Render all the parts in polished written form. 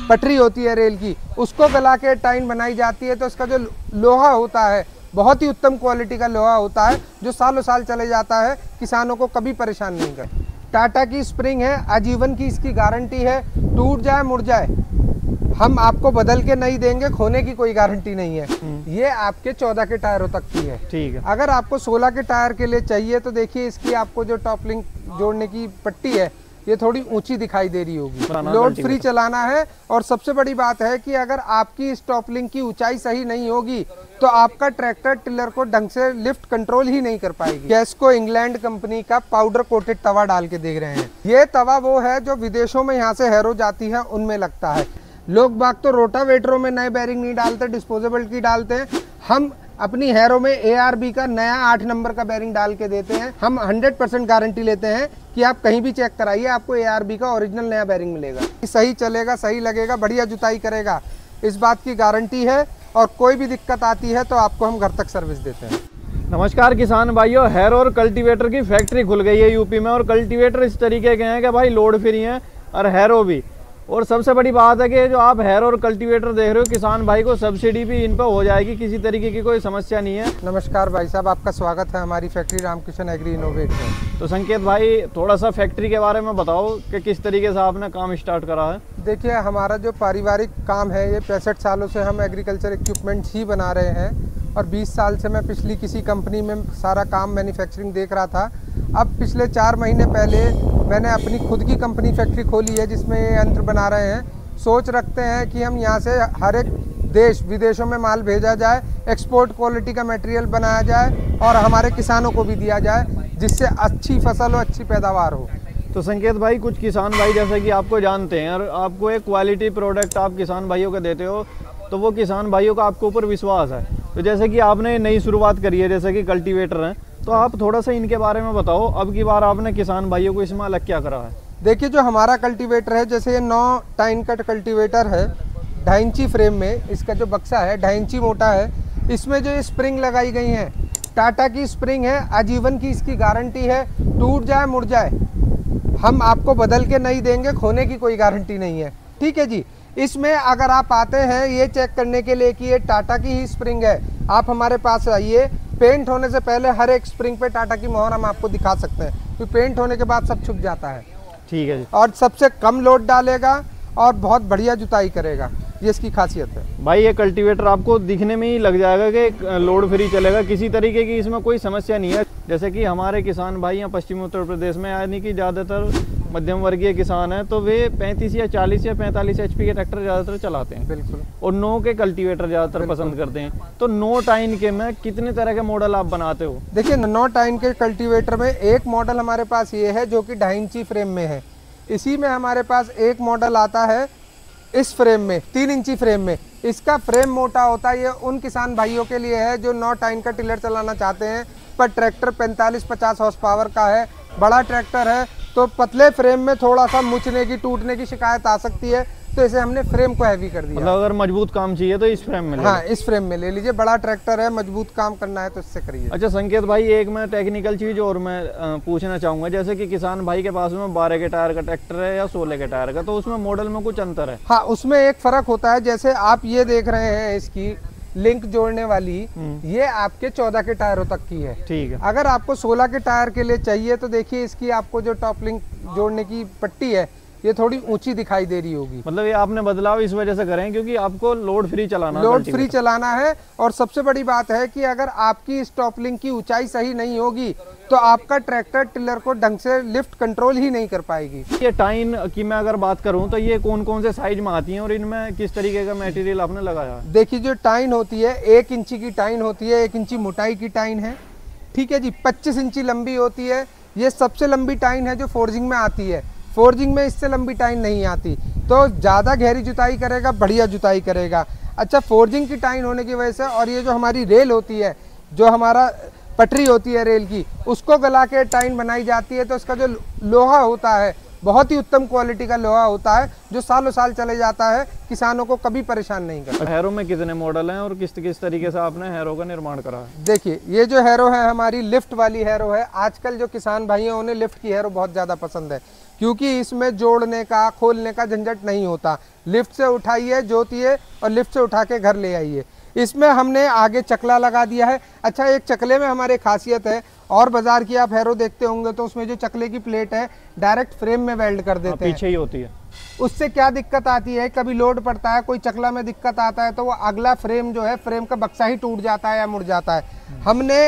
पटरी होती है रेल की, उसको गला के टाइन बनाई जाती है। तो इसका जो लोहा होता है बहुत ही उत्तम क्वालिटी का लोहा होता है, जो सालों साल चले जाता है, किसानों को कभी परेशान नहीं कर। टाटा की स्प्रिंग है, आजीवन की इसकी गारंटी है, टूट जाए मुड़ जाए हम आपको बदल के नहीं देंगे, खोने की कोई गारंटी नहीं है। ये आपके 14 के टायरों तक की है। ठीक है। अगर आपको 16 के टायर के लिए चाहिए तो देखिए इसकी आपको जो टॉप लिंक जोड़ने की पट्टी है ये थोड़ी ऊंची दिखाई दे रही होगी। लोड फ्री चलाना है, और सबसे बड़ी बात है कि अगर आपकी इस टॉप लिंक की ऊंचाई सही नहीं होगी तो आपका ट्रैक्टर टिलर को ढंग से लिफ्ट कंट्रोल ही नहीं कर पाएगी। गैसको इंग्लैंड कंपनी का पाउडर कोटेड तवा डाल के देख रहे हैं। ये तवा वो है जो विदेशों में यहाँ से हैरो जाती है उनमें लगता है। लोग बाग तो रोटावेटरों में नए बैरिंग नहीं डालते, डिस्पोजेबल की डालते हैं। हम अपनी हैरो में ARB का नया 8 नंबर का बैरिंग डाल के देते हैं। हम 100% गारंटी लेते हैं कि आप कहीं भी चेक कराइए, आपको ARB का ओरिजिनल नया बैरिंग मिलेगा। सही चलेगा, सही लगेगा, बढ़िया जुताई करेगा, इस बात की गारंटी है। और कोई भी दिक्कत आती है तो आपको हम घर तक सर्विस देते हैं। नमस्कार किसान भाइयों, हैरो और कल्टीवेटर की फैक्ट्री खुल गई है यूपी में, और कल्टीवेटर इस तरीके के हैं कि भाई लोड फ्री हैं और हैरो भी। और सबसे बड़ी बात है कि जो आप हैरो और कल्टीवेटर देख रहे हो, किसान भाई को सब्सिडी भी इन पर हो जाएगी, किसी तरीके की कोई समस्या नहीं है। नमस्कार भाई साहब, आपका स्वागत है हमारी फैक्ट्री रामकिशन एग्री इनोवेट में। तो संकेत भाई, थोड़ा सा फैक्ट्री के बारे में बताओ कि किस तरीके से आपने काम स्टार्ट करा है। देखिए, हमारा जो पारिवारिक काम है ये 65 सालों से हम एग्रीकल्चर इक्विपमेंट्स ही बना रहे हैं, और 20 साल से मैं पिछली किसी कंपनी में सारा काम मैन्युफैक्चरिंग देख रहा था। अब पिछले 4 महीने पहले मैंने अपनी खुद की कंपनी फैक्ट्री खोली है जिसमें ये यंत्र बना रहे हैं। सोच रखते हैं कि हम यहाँ से हर एक देश विदेशों में माल भेजा जाए, एक्सपोर्ट क्वालिटी का मटेरियल बनाया जाए और हमारे किसानों को भी दिया जाए, जिससे अच्छी फसल हो, अच्छी पैदावार हो। तो संकेत भाई, कुछ किसान भाई जैसे कि आपको जानते हैं और आपको एक क्वालिटी प्रोडक्ट आप किसान भाइयों को देते हो, तो वो किसान भाइयों का आपके ऊपर विश्वास है। तो जैसे कि आपने नई शुरुआत करी है, जैसे कि कल्टीवेटर हैं, तो आप थोड़ा सा इनके बारे में बताओ। अब की बार आपने किसान भाइयों को इसमें अलग क्या करा है? देखिए, जो हमारा कल्टीवेटर है, जैसे ये 9 टाइन कट कल्टीवेटर है, 2.5 इंची फ्रेम में, इसका जो बक्सा है 2.5 इंची मोटा है। इसमें जो ये स्प्रिंग लगाई गई है टाटा की स्प्रिंग है, आजीवन की इसकी गारंटी है, टूट जाए मुड़ जाए हम आपको बदल के नहीं देंगे, खोने की कोई गारंटी नहीं है। ठीक है जी। इसमें अगर आप आते हैं ये चेक करने के लिए कि ये टाटा की ही स्प्रिंग है, आप हमारे पास आइए। पेंट होने से पहले हर एक स्प्रिंग पे टाटा की मोहर हम आपको दिखा सकते हैं, क्योंकि पेंट होने के बाद सब छुप जाता है। ठीक है जी। और सबसे कम लोड डालेगा और बहुत बढ़िया जुताई करेगा, ये इसकी खासियत है। भाई, ये कल्टीवेटर आपको दिखने में ही लग जाएगा कि लोड फ्री चलेगा, किसी तरीके की इसमें कोई समस्या नहीं है। जैसे कि हमारे किसान भाई यहाँ पश्चिमी उत्तर प्रदेश में, यानी कि ज़्यादातर मध्यम वर्गीय किसान हैं, तो वे 35 या 40 या 45 HP के ट्रैक्टर ज़्यादातर चलाते हैं। बिल्कुल। और 9 के कल्टीवेटर ज़्यादातर पसंद करते हैं। तो 9 टाइन के में कितने तरह के मॉडल आप बनाते हो? देखिए, 9 टाइन के कल्टीवेटर में एक मॉडल हमारे पास ये है जो कि 2.5 इंची फ्रेम में है। इसी में हमारे पास एक मॉडल आता है इस फ्रेम में, 3 इंची फ्रेम में। इसका फ्रेम मोटा होता है। ये उन किसान भाइयों के लिए है जो 9 टाइन का टिलर चलाना चाहते हैं, पर ट्रैक्टर 45-50 हॉर्स पावर का है, बड़ा ट्रैक्टर है, तो पतले फ्रेम में थोड़ा सा मुचने की, टूटने की शिकायत आ सकती है, तो इसे हमने फ्रेम को हैवी कर दिया। मतलब अगर मजबूत काम चाहिए तो इस फ्रेम में हाँ, इस फ्रेम में ले लीजिए। बड़ा ट्रैक्टर है, मजबूत काम करना है तो इससे करिए। अच्छा संकेत भाई, एक मैं टेक्निकल चीज़ और मैं पूछना चाहूँगा। जैसे कि किसान भाई के पास में 12 के टायर का ट्रैक्टर है या 16 के टायर का, तो उसमें मॉडल में कुछ अंतर है? हाँ, उसमें एक फ़र्क होता है। जैसे आप ये देख रहे हैं, इसकी लिंक जोड़ने वाली, ये आपके 14 के टायरों तक की है। ठीक है। अगर आपको 16 के टायर के लिए चाहिए तो देखिए इसकी आपको जो टॉप लिंक जोड़ने की पट्टी है ये थोड़ी ऊंची दिखाई दे रही होगी। मतलब ये आपने बदलाव इस वजह से करें क्योंकि आपको लोड फ्री चलाना है। और सबसे बड़ी बात है कि अगर आपकी इस टॉप लिंक की ऊंचाई सही नहीं होगी तो आपका ट्रैक्टर टिलर को ढंग से लिफ्ट कंट्रोल ही नहीं कर पाएगी। ये टाइन की मैं अगर बात करूं तो ये कौन कौन से साइज में आती हैं और इनमें किस तरीके का मटेरियल आपने लगाया है? देखिए, जो टाइन होती है 1 इंची की टाइन होती है, 1 इंची मोटाई की टाइन है। ठीक है जी। 25 इंची लंबी होती है। ये सबसे लंबी टाइन है जो फोर्जिंग में आती है। फोर्जिंग में इससे लंबी टाइन नहीं आती, तो ज़्यादा गहरी जुताई करेगा, बढ़िया जुताई करेगा। अच्छा, फोर्जिंग की टाइन होने की वजह से, और ये जो हमारी रेल होती है, जो हमारा पटरी होती है रेल की, उसको गला के टाइन बनाई जाती है, तो इसका जो लोहा होता है बहुत ही उत्तम क्वालिटी का लोहा होता है जो सालों साल चले जाता है, किसानों को कभी परेशान नहीं करता। हैरो में कितने मॉडल हैं और किस किस तरीके से आपने हैरो का निर्माण करा है? देखिए, ये जो हैरो है हमारी लिफ्ट वाली हैरो है। आजकल जो किसान भाई हैं उन्हें लिफ्ट की हैरो बहुत ज़्यादा पसंद है, क्योंकि इसमें जोड़ने का खोलने का झंझट नहीं होता। लिफ्ट से उठाइए, जोतिए और लिफ्ट से उठा के घर ले आइए। इसमें हमने आगे चकला लगा दिया है। अच्छा, एक चकले में हमारे खासियत है, और बाजार की आप हैरो देखते होंगे तो उसमें जो चकले की प्लेट है डायरेक्ट फ्रेम में वेल्ड कर देते हैं, पीछे ही होती है। उससे क्या दिक्कत आती है, कभी लोड पड़ता है, कोई चकला में दिक्कत आता है तो वो अगला फ्रेम जो है, फ्रेम का बक्सा ही टूट जाता है या मुड़ जाता है। हमने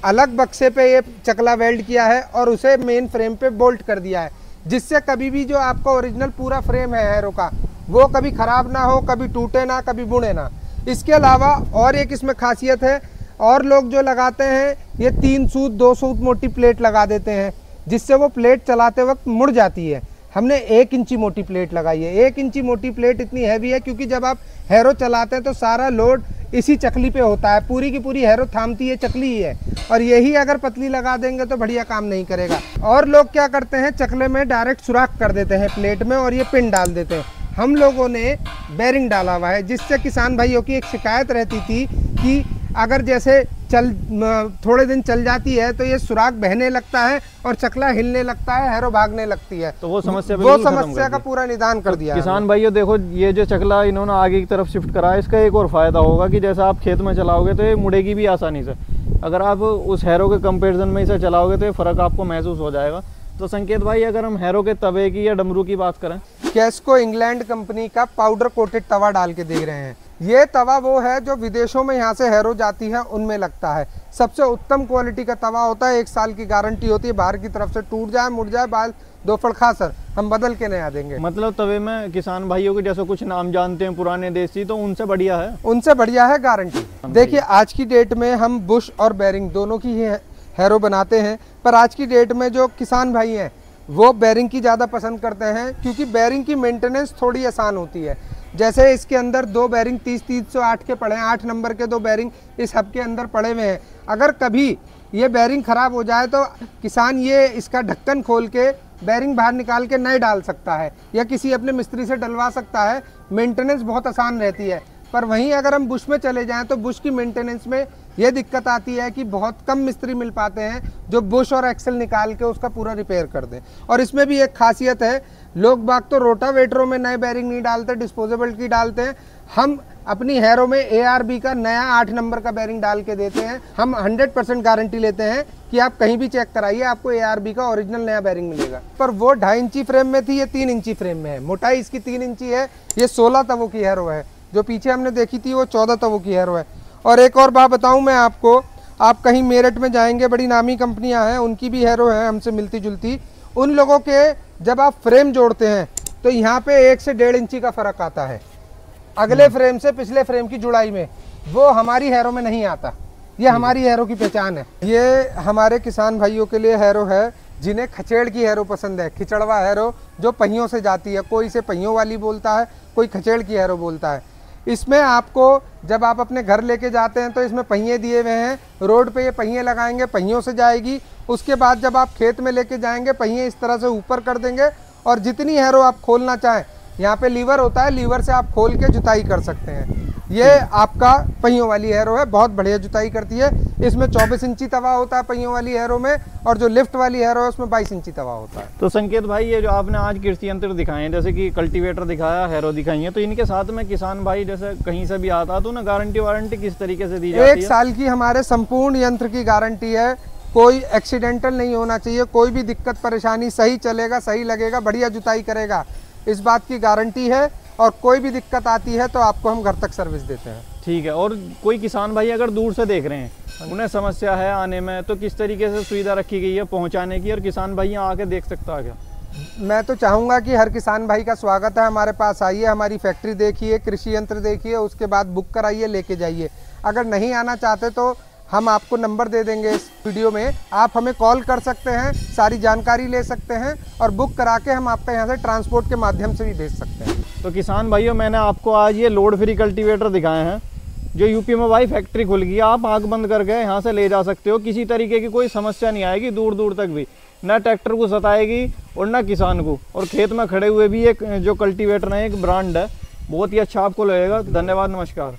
अलग बक्से पे ये चकला वेल्ड किया है और उसे मेन फ्रेम पे बोल्ट कर दिया है, जिससे कभी भी जो आपका ओरिजिनल पूरा फ्रेम है हैरो का, वो कभी खराब ना हो, कभी टूटे ना, कभी बुने ना। इसके अलावा और एक इसमें खासियत है, और लोग जो लगाते हैं ये 3 सूत 2 सूत मोटी प्लेट लगा देते हैं, जिससे वो प्लेट चलाते वक्त मुड़ जाती है। हमने 1 इंची मोटी प्लेट लगाई है। 1 इंची मोटी प्लेट इतनी हैवी है क्योंकि जब आप हैरो चलाते हैं तो सारा लोड इसी चकली पे होता है, पूरी की पूरी हैरो थामती है चकली ही है, और यही अगर पतली लगा देंगे तो बढ़िया काम नहीं करेगा। और लोग क्या करते हैं, चकले में डायरेक्ट सुराख कर देते हैं प्लेट में और ये पिन डाल देते हैं। हम लोगों ने बेरिंग डाला हुआ है, जिससे किसान भाइयों की एक शिकायत रहती थी कि अगर जैसे थोड़े दिन चल जाती है तो ये सुराख बहने लगता है और चकला हिलने लगता है, हैरो भागने लगती है। तो वो समस्या का पूरा निदान कर दिया। किसान भाइयों देखो, ये जो चकला इन्होंने आगे की तरफ शिफ्ट करा है, इसका एक और फायदा होगा कि जैसा आप खेत में चलाओगे तो ये मुड़ेगी भी आसानी से। अगर आप उस हैरो के कंपेरिजन में इसे चलाओगे तो ये फर्क आपको महसूस हो जाएगा। तो संकेत भाई, अगर हम हैरो के तवे की या डमरू की बात करें, कैस्को इंग्लैंड कंपनी का पाउडर कोटेड तवा डाल के देख रहे हैं। ये तवा वो है जो विदेशों में यहाँ से हैरो जाती है उनमें लगता है। सबसे उत्तम क्वालिटी का तवा होता है, 1 साल की गारंटी होती है, बाहर की तरफ से टूट जाए मुड़ जाए बाल 2 फड़ खा सर, हम बदल के नया देंगे। मतलब तवे में किसान भाइयों के जैसे कुछ नाम जानते हैं पुराने देसी, तो उनसे बढ़िया है? उनसे बढ़िया है, गारंटी। देखिए, आज की डेट में हम बुश और बेरिंग दोनों की ही हैरो बनाते हैं, पर आज की डेट में जो किसान भाई हैं वो बेरिंग की ज़्यादा पसंद करते हैं, क्योंकि बेरिंग की मेंटेनेंस थोड़ी आसान होती है। जैसे इसके अंदर 2 बेरिंग 30-308 के पड़े हैं, 8 नंबर के 2 बेरिंग इस हब के अंदर पड़े हुए हैं। अगर कभी ये बेरिंग ख़राब हो जाए तो किसान ये इसका ढक्कन खोल के बेरिंग बाहर निकाल के नए डाल सकता है, या किसी अपने मिस्त्री से डलवा सकता है। मेंटेनेंस बहुत आसान रहती है। पर वहीं अगर हम बुश में चले जाएं तो बुश की मेंटेनेंस में ये दिक्कत आती है कि बहुत कम मिस्त्री मिल पाते हैं जो बुश और एक्सल निकाल के उसका पूरा रिपेयर कर दें। और इसमें भी एक खासियत है, लोग बाग तो रोटावेटरों में नए बेरिंग नहीं डालते, डिस्पोजेबल की डालते हैं। हम अपनी हैरो में ARB का नया 8 नंबर का बेरिंग डाल के देते हैं। हम 100% गारंटी लेते हैं कि आप कहीं भी चेक कराइए, आपको ARB का ओरिजिनल नया बेरिंग मिलेगा। पर वो 2.5 इंची फ्रेम में थी, ये 3 इंची फ्रेम में है। मोटाई इसकी 3 इंची है। ये 16 तवों की हैरो है। जो पीछे हमने देखी थी वो 14 तवों की हैरो है। और एक और बात बताऊं मैं आपको, आप कहीं मेरठ में जाएंगे, बड़ी नामी कंपनियां हैं, उनकी भी हैरो है हमसे मिलती जुलती। उन लोगों के जब आप फ्रेम जोड़ते हैं तो यहाँ पे 1 से 1.5 इंची का फर्क आता है अगले फ्रेम से पिछले फ्रेम की जुड़ाई में। वो हमारी हैरो में नहीं आता। ये हमारी हैरो की पहचान है। ये हमारे किसान भाइयों के लिए हैरो है जिन्हें खचेड़ की हैरो पसंद है, खिचड़वा हैरो जो पहियों से जाती है। कोई इसे पहियों वाली बोलता है, कोई खचेड़ की हैरो बोलता है। इसमें आपको जब आप अपने घर लेके जाते हैं तो इसमें पहिए दिए हुए हैं, रोड पे ये पहिए लगाएंगे, पहियों से जाएगी। उसके बाद जब आप खेत में लेके जाएंगे, पहिए इस तरह से ऊपर कर देंगे और जितनी हैरो आप खोलना चाहें, यहाँ पे लीवर होता है, लीवर से आप खोल के जुताई कर सकते हैं। ये आपका पहियों वाली हैरो है, बहुत बढ़िया जुताई करती है। इसमें 24 इंची तवा होता है पहियों वाली हैरो में, और जो लिफ्ट वाली हैरो है उसमें 22 इंची तवा होता है। तो संकेत भाई, ये जो आपने आज कृषि यंत्र दिखाए हैं, जैसे कि कल्टीवेटर दिखाया, हैरो दिखाई है, तो इनके साथ में किसान भाई जैसे कहीं से भी आता तो ना गारंटी वारंटी किस तरीके से दी जाती है? 1 साल की हमारे संपूर्ण यंत्र की गारंटी है। कोई एक्सीडेंटल नहीं होना चाहिए, कोई भी दिक्कत परेशानी, सही चलेगा, सही लगेगा, बढ़िया जुताई करेगा, इस बात की गारंटी है। और कोई भी दिक्कत आती है तो आपको हम घर तक सर्विस देते हैं। ठीक है। और कोई किसान भाई अगर दूर से देख रहे हैं, उन्हें समस्या है आने में, तो किस तरीके से सुविधा रखी गई है पहुंचाने की, और किसान भाई यहाँ आके देख सकता है क्या? मैं तो चाहूँगा कि हर किसान भाई का स्वागत है, हमारे पास आइए, हमारी फैक्ट्री देखिए, कृषि यंत्र देखिए, उसके बाद बुक कराइए, लेके जाइए। अगर नहीं आना चाहते तो हम आपको नंबर दे देंगे इस वीडियो में, आप हमें कॉल कर सकते हैं, सारी जानकारी ले सकते हैं, और बुक करा के हम आपका यहाँ से ट्रांसपोर्ट के माध्यम से भी भेज सकते हैं। तो किसान भाइयों, मैंने आपको आज ये लोड फ्री कल्टीवेटर दिखाए हैं जो यूपी में भाई फैक्ट्री खुल गई है। आप आँख बंद करके यहाँ से ले जा सकते हो, किसी तरीके की कोई समस्या नहीं आएगी दूर दूर तक भी। ना ट्रैक्टर को सताएगी और ना किसान को। और खेत में खड़े हुए भी एक जो कल्टीवेटर है, एक ब्रांड है, बहुत ही अच्छा आपको लगेगा। धन्यवाद, नमस्कार।